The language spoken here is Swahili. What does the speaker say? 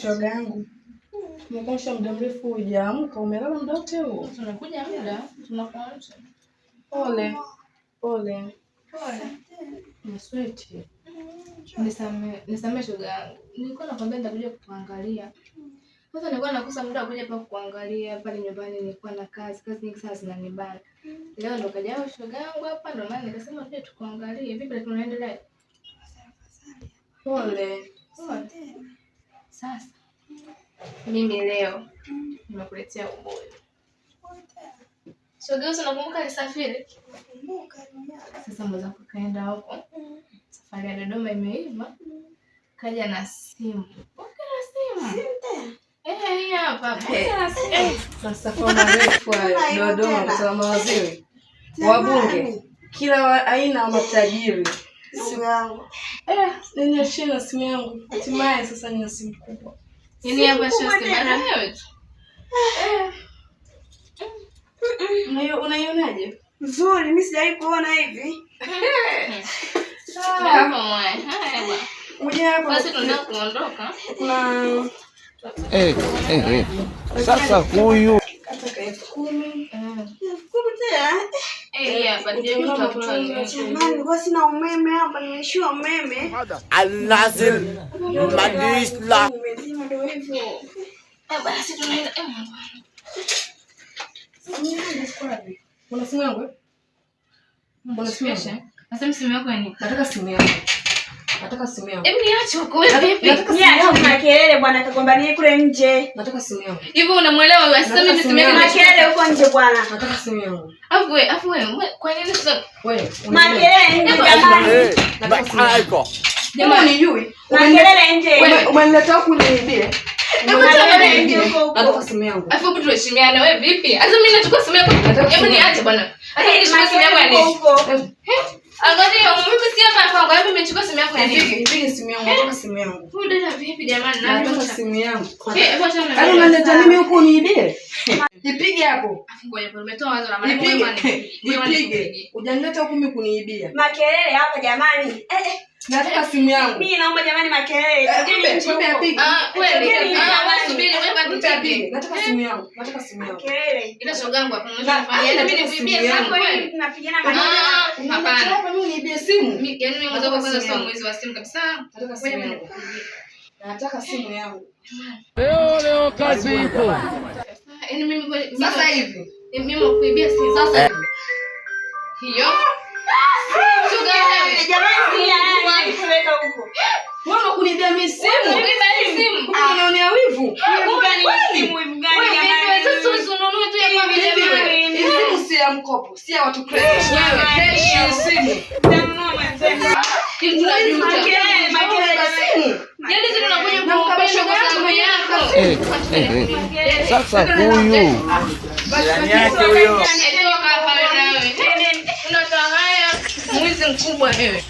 Shoga yangu. Umekuwa muda mrefu hujaamka, umelala muda wote huo? Tunakuja muda, tunakuacha. Pole. Pole. Msweti. Nisamee shoga yangu. Nilikuwa nakwambia nitakuja kukuangalia. Sasa nilikuwa nakosa muda wa kuja hapa kukuangalia, pale nyumbani nilikuwa na kazi nyingi sana zinanibana. Leo ndo kaja shoga yangu hapa, ndo maana nikasema tuje tukuangalie. Vipi tunaendelea? Pole. Sasa mimi leo nimekuletea ubuyu. Shoga yangu, unakumbuka nisafiri? Sasa mweza kukaenda huko. Safari ya Dodoma imeiva. Kaja na simu. Pokea simu. Hii hapa. Sasa kwa marefu Dodoma kwa mawaziri. Wabunge kila aina wa matajiri. Simu yangu. Nina simu yangu. Hatimaye sasa nina simu kubwa. Yaani hapa sio simu wewe tu. Unaionaje? Nzuri, mimi sijawahi kuona hivi. Hapa mwae. Haya. Kuja hapa. Basi tunataka kuondoka. Kuna Sasa huyu kata 10,000. 10,000 tena? Hapa ndio tutakuwa. Jamani, kwa sina umeme hapa, nimeishiwa umeme. Al-Nazir Madisla. Nimezima ndio hivyo. Basi tunaenda. Kuna simu yangu? Mbona simu yako? Nasema simu yako ni. Nataka simu yangu. Nataka simu yangu. Hebu niache huko wewe vipi? Niache makelele bwana, kagombanie kule nje. Nataka simu yangu. Hivi unamuelewa wewe? Sasa mimi simu yako makelele huko nje bwana. Nataka simu yangu. Afu wewe, kwa nini sasa wewe? Makelele nje jamani. Nataka simu yangu. Jamani nijui. Makelele nje. Umenileta huku niibie. Makelele nje huko. Nataka simu yangu. Afu hebu tuheshimiane wewe vipi? Hata mimi nachukua simu yako. Hebu niache bwana. Hata nichukue simu yako ya nini? Angalia, mimi si hapa kwa hiyo nimechukua simu yako ya nini? Nipige simu yangu, nataka simu yangu. Huyu dada vipi jamani? Nataka simu yangu. Hebu acha na. Yaani unaleta mimi huku niibie? Nipige hapo. Ngoja kwa umetoa wazo la maneno wewe nipige. Hujanileta huku mimi kuniibia. Makelele hapa jamani. Nataka simu yangu. Mimi naomba jamani makelele. Tujeni apige. Kweli. Subiri wewe nipige. Nataka simu yangu. Nataka simu yangu. Makelele. Ila shoga yangu hapa unafanya mimi nikuibia simu kweli. Tunapigana makelele. Hapana. Hapa mimi niibie simu. Yaani mimi mwanzo kwanza sio mwezi wa simu kabisa. Nataka simu yangu. Nataka simu yangu. Leo kazi ipo. Yaani mimi Sasa hivi. Mimi nakuibia simu. Sasa hivi. Hiyo. Shoga wewe. Jamani si kuweka huko. Wewe kunibia mimi simu. Kuibia simu. Unaonea wivu. Wivu gani simu hivi gani jamani? Sasa usinunue tu ya mama jamani. Hii simu si ya mkopo, si ya watu credit. Wewe credit simu. Makelele simu. Yaani sisi tunakuja kukumbusha kwa sababu yako. Sasa huyu Jirani yake huyo. Unatoa haya mwizi mkubwa wewe.